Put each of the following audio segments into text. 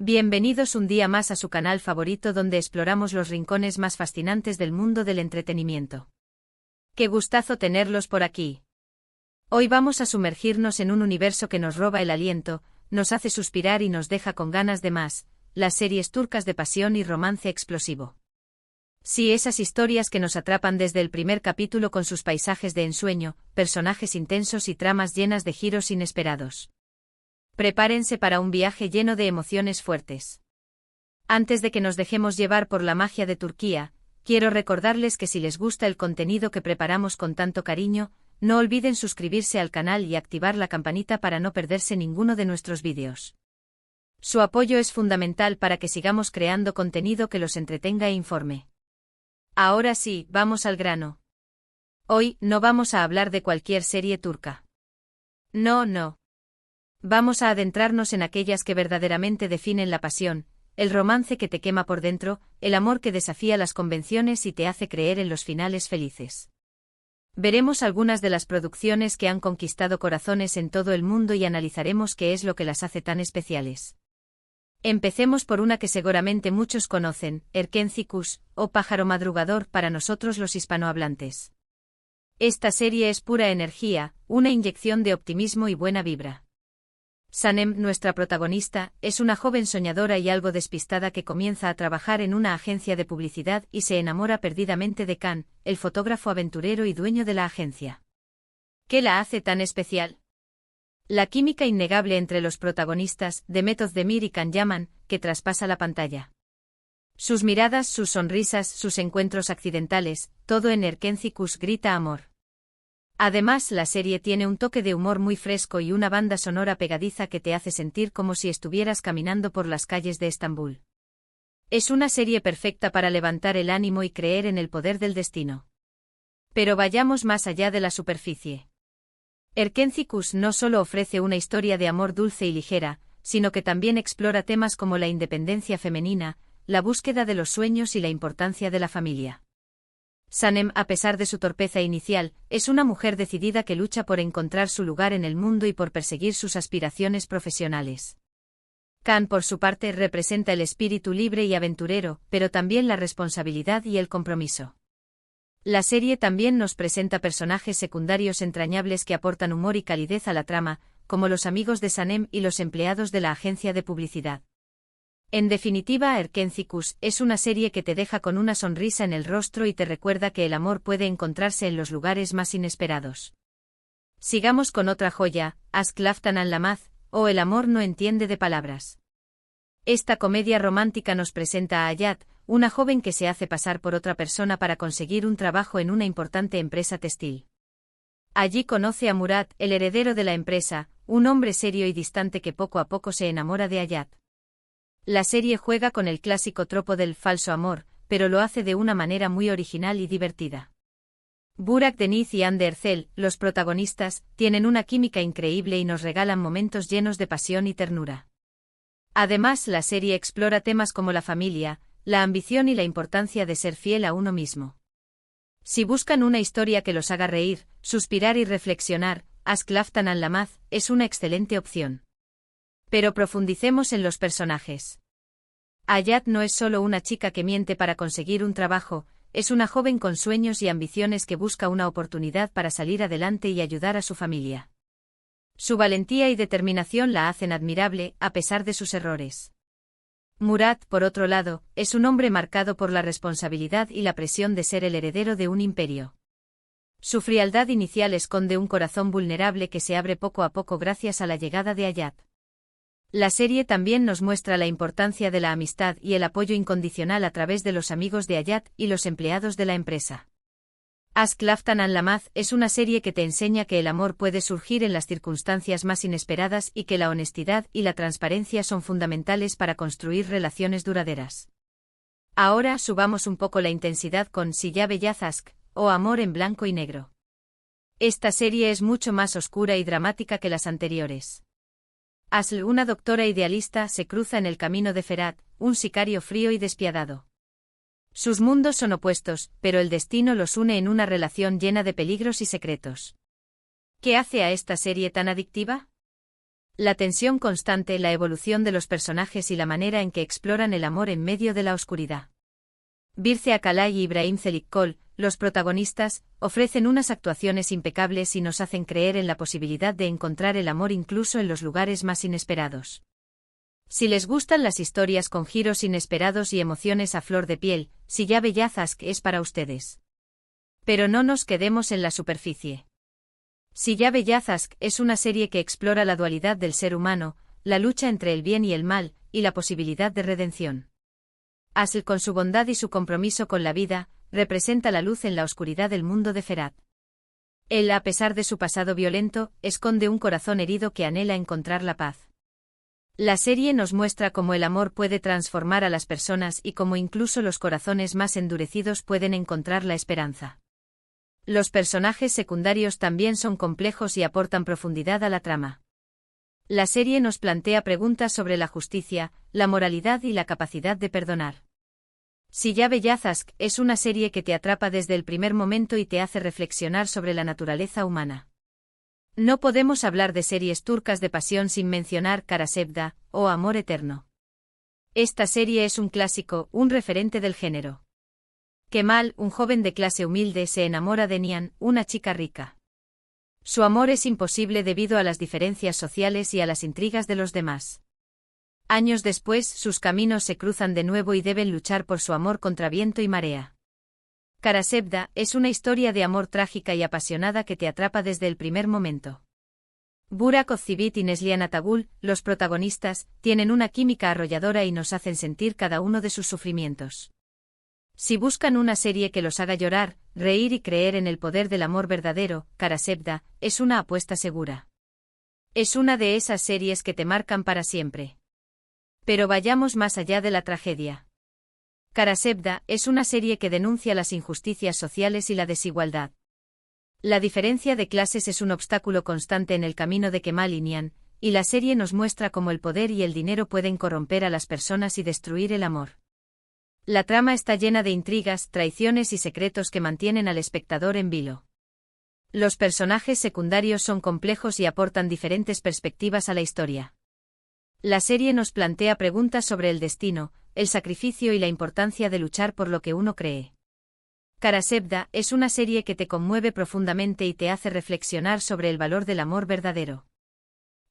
Bienvenidos un día más a su canal favorito donde exploramos los rincones más fascinantes del mundo del entretenimiento. ¡Qué gustazo tenerlos por aquí! Hoy vamos a sumergirnos en un universo que nos roba el aliento, nos hace suspirar y nos deja con ganas de más, las series turcas de pasión y romance explosivo. Sí, esas historias que nos atrapan desde el primer capítulo con sus paisajes de ensueño, personajes intensos y tramas llenas de giros inesperados. Prepárense para un viaje lleno de emociones fuertes. Antes de que nos dejemos llevar por la magia de Turquía, quiero recordarles que si les gusta el contenido que preparamos con tanto cariño, no olviden suscribirse al canal y activar la campanita para no perderse ninguno de nuestros vídeos. Su apoyo es fundamental para que sigamos creando contenido que los entretenga e informe. Ahora sí, vamos al grano. Hoy no vamos a hablar de cualquier serie turca. No. Vamos a adentrarnos en aquellas que verdaderamente definen la pasión, el romance que te quema por dentro, el amor que desafía las convenciones y te hace creer en los finales felices. Veremos algunas de las producciones que han conquistado corazones en todo el mundo y analizaremos qué es lo que las hace tan especiales. Empecemos por una que seguramente muchos conocen, Erkenci-Kuş, o Pájaro Madrugador para nosotros los hispanohablantes. Esta serie es pura energía, una inyección de optimismo y buena vibra. Sanem, nuestra protagonista, es una joven soñadora y algo despistada que comienza a trabajar en una agencia de publicidad y se enamora perdidamente de Can, el fotógrafo aventurero y dueño de la agencia. ¿Qué la hace tan especial? La química innegable entre los protagonistas, Demet Özdemir y Can Yaman, que traspasa la pantalla. Sus miradas, sus sonrisas, sus encuentros accidentales, todo en Erkenci-Kuş grita amor. Además, la serie tiene un toque de humor muy fresco y una banda sonora pegadiza que te hace sentir como si estuvieras caminando por las calles de Estambul. Es una serie perfecta para levantar el ánimo y creer en el poder del destino. Pero vayamos más allá de la superficie. Erkenci-Kuş no solo ofrece una historia de amor dulce y ligera, sino que también explora temas como la independencia femenina, la búsqueda de los sueños y la importancia de la familia. Sanem, a pesar de su torpeza inicial, es una mujer decidida que lucha por encontrar su lugar en el mundo y por perseguir sus aspiraciones profesionales. Can, por su parte, representa el espíritu libre y aventurero, pero también la responsabilidad y el compromiso. La serie también nos presenta personajes secundarios entrañables que aportan humor y calidez a la trama, como los amigos de Sanem y los empleados de la agencia de publicidad. En definitiva, Erkenci-Kuş es una serie que te deja con una sonrisa en el rostro y te recuerda que el amor puede encontrarse en los lugares más inesperados. Sigamos con otra joya, Aşk Laftan Anlamaz, o El amor no entiende de palabras. Esta comedia romántica nos presenta a Hayat, una joven que se hace pasar por otra persona para conseguir un trabajo en una importante empresa textil. Allí conoce a Murat, el heredero de la empresa, un hombre serio y distante que poco a poco se enamora de Hayat. La serie juega con el clásico tropo del falso amor, pero lo hace de una manera muy original y divertida. Burak Deniz y Hande Erçel, los protagonistas, tienen una química increíble y nos regalan momentos llenos de pasión y ternura. Además, la serie explora temas como la familia, la ambición y la importancia de ser fiel a uno mismo. Si buscan una historia que los haga reír, suspirar y reflexionar, Aşk Laftan Anlamaz es una excelente opción. Pero profundicemos en los personajes. Hayat no es solo una chica que miente para conseguir un trabajo, es una joven con sueños y ambiciones que busca una oportunidad para salir adelante y ayudar a su familia. Su valentía y determinación la hacen admirable, a pesar de sus errores. Murat, por otro lado, es un hombre marcado por la responsabilidad y la presión de ser el heredero de un imperio. Su frialdad inicial esconde un corazón vulnerable que se abre poco a poco gracias a la llegada de Hayat. La serie también nos muestra la importancia de la amistad y el apoyo incondicional a través de los amigos de Hayat y los empleados de la empresa. Aşk Laftan Anlamaz es una serie que te enseña que el amor puede surgir en las circunstancias más inesperadas y que la honestidad y la transparencia son fundamentales para construir relaciones duraderas. Ahora subamos un poco la intensidad con Siyah Beyaz Aşk, o Amor en blanco y negro. Esta serie es mucho más oscura y dramática que las anteriores. Asl, una doctora idealista, se cruza en el camino de Ferhat, un sicario frío y despiadado. Sus mundos son opuestos, pero el destino los une en una relación llena de peligros y secretos. ¿Qué hace a esta serie tan adictiva? La tensión constante, la evolución de los personajes y la manera en que exploran el amor en medio de la oscuridad. Birce Akalay y Ibrahim Zelikkol, los protagonistas, ofrecen unas actuaciones impecables y nos hacen creer en la posibilidad de encontrar el amor incluso en los lugares más inesperados. Si les gustan las historias con giros inesperados y emociones a flor de piel, Silla Bellazazk es para ustedes. Pero no nos quedemos en la superficie. Silla Bellazazk es una serie que explora la dualidad del ser humano, la lucha entre el bien y el mal, y la posibilidad de redención. Asl, con su bondad y su compromiso con la vida, representa la luz en la oscuridad del mundo de Ferat. Él, a pesar de su pasado violento, esconde un corazón herido que anhela encontrar la paz. La serie nos muestra cómo el amor puede transformar a las personas y cómo incluso los corazones más endurecidos pueden encontrar la esperanza. Los personajes secundarios también son complejos y aportan profundidad a la trama. La serie nos plantea preguntas sobre la justicia, la moralidad y la capacidad de perdonar. Silla Bellazazk es una serie que te atrapa desde el primer momento y te hace reflexionar sobre la naturaleza humana. No podemos hablar de series turcas de pasión sin mencionar Kara Sevda, o Amor Eterno. Esta serie es un clásico, un referente del género. Kemal, un joven de clase humilde, se enamora de Nihan, una chica rica. Su amor es imposible debido a las diferencias sociales y a las intrigas de los demás. Años después, sus caminos se cruzan de nuevo y deben luchar por su amor contra viento y marea. Kara Sevda es una historia de amor trágica y apasionada que te atrapa desde el primer momento. Burak Ozcivit y Neslihan Atagul, los protagonistas, tienen una química arrolladora y nos hacen sentir cada uno de sus sufrimientos. Si buscan una serie que los haga llorar, reír y creer en el poder del amor verdadero, Kara Sevda es una apuesta segura. Es una de esas series que te marcan para siempre. Pero vayamos más allá de la tragedia. Kara Sevda es una serie que denuncia las injusticias sociales y la desigualdad. La diferencia de clases es un obstáculo constante en el camino de Kemal y Nihan, y la serie nos muestra cómo el poder y el dinero pueden corromper a las personas y destruir el amor. La trama está llena de intrigas, traiciones y secretos que mantienen al espectador en vilo. Los personajes secundarios son complejos y aportan diferentes perspectivas a la historia. La serie nos plantea preguntas sobre el destino, el sacrificio y la importancia de luchar por lo que uno cree. Kara Sevda es una serie que te conmueve profundamente y te hace reflexionar sobre el valor del amor verdadero.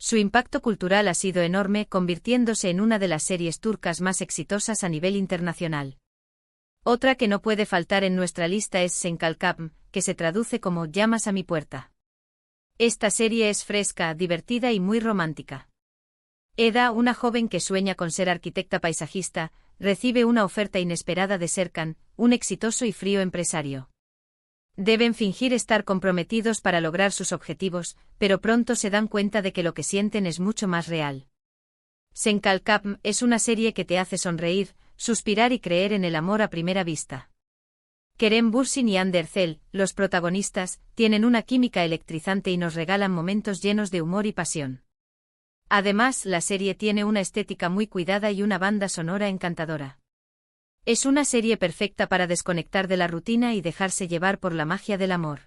Su impacto cultural ha sido enorme, convirtiéndose en una de las series turcas más exitosas a nivel internacional. Otra que no puede faltar en nuestra lista es Sen Kalkapm, que se traduce como Llamas a mi puerta. Esta serie es fresca, divertida y muy romántica. Eda, una joven que sueña con ser arquitecta paisajista, recibe una oferta inesperada de Serkan, un exitoso y frío empresario. Deben fingir estar comprometidos para lograr sus objetivos, pero pronto se dan cuenta de que lo que sienten es mucho más real. Sen Kalkapm es una serie que te hace sonreír, suspirar y creer en el amor a primera vista. Kerem Bürsin y Hande Erçel, los protagonistas, tienen una química electrizante y nos regalan momentos llenos de humor y pasión. Además, la serie tiene una estética muy cuidada y una banda sonora encantadora. Es una serie perfecta para desconectar de la rutina y dejarse llevar por la magia del amor.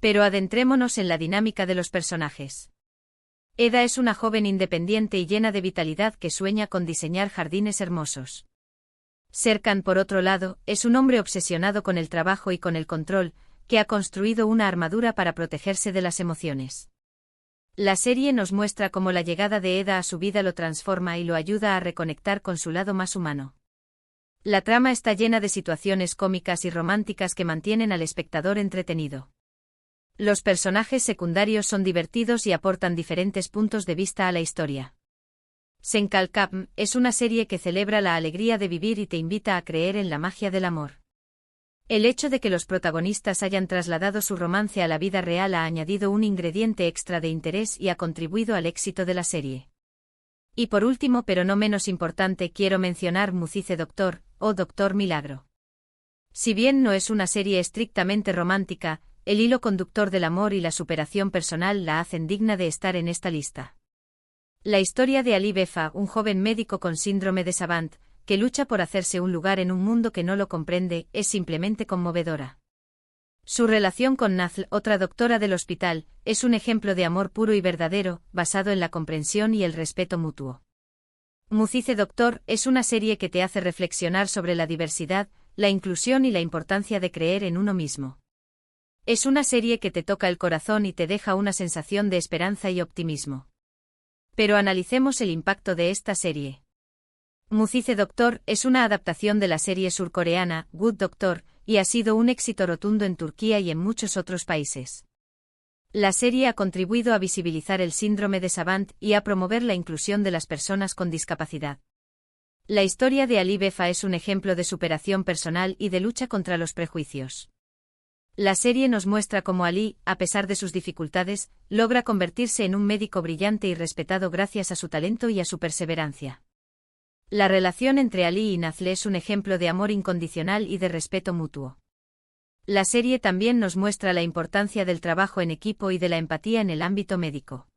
Pero adentrémonos en la dinámica de los personajes. Eda es una joven independiente y llena de vitalidad que sueña con diseñar jardines hermosos. Serkan, por otro lado, es un hombre obsesionado con el trabajo y con el control, que ha construido una armadura para protegerse de las emociones. La serie nos muestra cómo la llegada de Eda a su vida lo transforma y lo ayuda a reconectar con su lado más humano. La trama está llena de situaciones cómicas y románticas que mantienen al espectador entretenido. Los personajes secundarios son divertidos y aportan diferentes puntos de vista a la historia. Sen Kalkapm es una serie que celebra la alegría de vivir y te invita a creer en la magia del amor. El hecho de que los protagonistas hayan trasladado su romance a la vida real ha añadido un ingrediente extra de interés y ha contribuido al éxito de la serie. Y por último, pero no menos importante, quiero mencionar Mucize Doctor, o Doctor Milagro. Si bien no es una serie estrictamente romántica, el hilo conductor del amor y la superación personal la hacen digna de estar en esta lista. La historia de Ali Befa, un joven médico con síndrome de Savant, que lucha por hacerse un lugar en un mundo que no lo comprende, es simplemente conmovedora. Su relación con Nazl, otra doctora del hospital, es un ejemplo de amor puro y verdadero, basado en la comprensión y el respeto mutuo. Muzice Doctor es una serie que te hace reflexionar sobre la diversidad, la inclusión y la importancia de creer en uno mismo. Es una serie que te toca el corazón y te deja una sensación de esperanza y optimismo. Pero analicemos el impacto de esta serie. Muzice Doctor es una adaptación de la serie surcoreana Good Doctor, y ha sido un éxito rotundo en Turquía y en muchos otros países. La serie ha contribuido a visibilizar el síndrome de Savant y a promover la inclusión de las personas con discapacidad. La historia de Ali Befa es un ejemplo de superación personal y de lucha contra los prejuicios. La serie nos muestra cómo Ali, a pesar de sus dificultades, logra convertirse en un médico brillante y respetado gracias a su talento y a su perseverancia. La relación entre Ali y Nazl es un ejemplo de amor incondicional y de respeto mutuo. La serie también nos muestra la importancia del trabajo en equipo y de la empatía en el ámbito médico.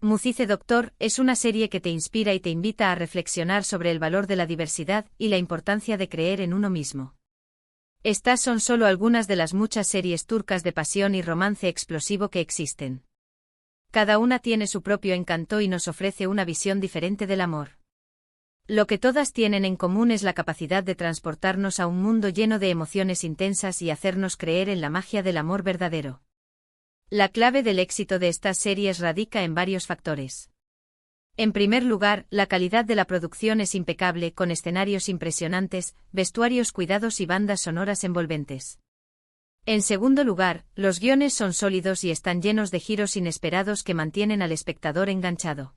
Muzice Doctor es una serie que te inspira y te invita a reflexionar sobre el valor de la diversidad y la importancia de creer en uno mismo. Estas son solo algunas de las muchas series turcas de pasión y romance explosivo que existen. Cada una tiene su propio encanto y nos ofrece una visión diferente del amor. Lo que todas tienen en común es la capacidad de transportarnos a un mundo lleno de emociones intensas y hacernos creer en la magia del amor verdadero. La clave del éxito de estas series radica en varios factores. En primer lugar, la calidad de la producción es impecable, con escenarios impresionantes, vestuarios cuidados y bandas sonoras envolventes. En segundo lugar, los guiones son sólidos y están llenos de giros inesperados que mantienen al espectador enganchado.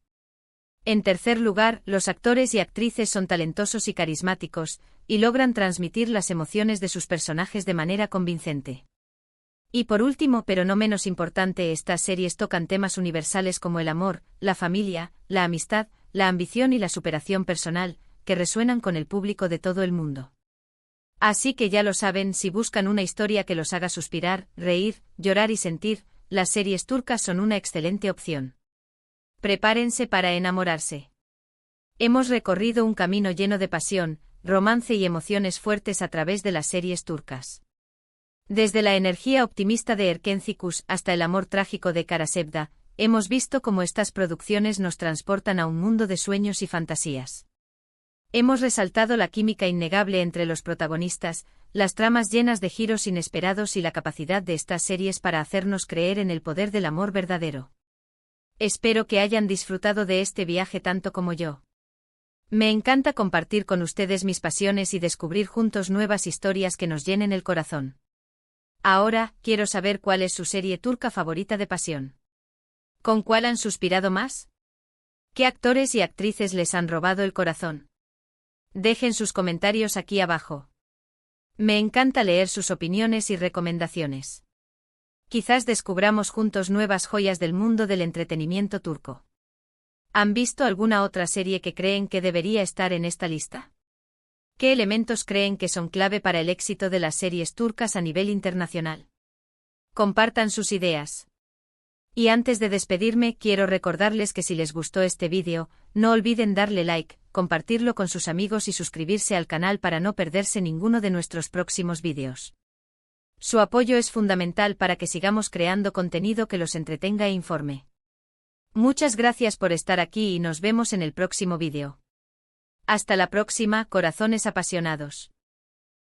En tercer lugar, los actores y actrices son talentosos y carismáticos, y logran transmitir las emociones de sus personajes de manera convincente. Y por último, pero no menos importante, estas series tocan temas universales como el amor, la familia, la amistad, la ambición y la superación personal, que resuenan con el público de todo el mundo. Así que ya lo saben, si buscan una historia que los haga suspirar, reír, llorar y sentir, las series turcas son una excelente opción. Prepárense para enamorarse. Hemos recorrido un camino lleno de pasión, romance y emociones fuertes a través de las series turcas. Desde la energía optimista de Erken Cikus hasta el amor trágico de Kara Sevda, hemos visto cómo estas producciones nos transportan a un mundo de sueños y fantasías. Hemos resaltado la química innegable entre los protagonistas, las tramas llenas de giros inesperados y la capacidad de estas series para hacernos creer en el poder del amor verdadero. Espero que hayan disfrutado de este viaje tanto como yo. Me encanta compartir con ustedes mis pasiones y descubrir juntos nuevas historias que nos llenen el corazón. Ahora, quiero saber cuál es su serie turca favorita de pasión. ¿Con cuál han suspirado más? ¿Qué actores y actrices les han robado el corazón? Dejen sus comentarios aquí abajo. Me encanta leer sus opiniones y recomendaciones. Quizás descubramos juntos nuevas joyas del mundo del entretenimiento turco. ¿Han visto alguna otra serie que creen que debería estar en esta lista? ¿Qué elementos creen que son clave para el éxito de las series turcas a nivel internacional? Compartan sus ideas. Y antes de despedirme, quiero recordarles que si les gustó este vídeo, no olviden darle like, compartirlo con sus amigos y suscribirse al canal para no perderse ninguno de nuestros próximos vídeos. Su apoyo es fundamental para que sigamos creando contenido que los entretenga e informe. Muchas gracias por estar aquí y nos vemos en el próximo vídeo. Hasta la próxima, corazones apasionados.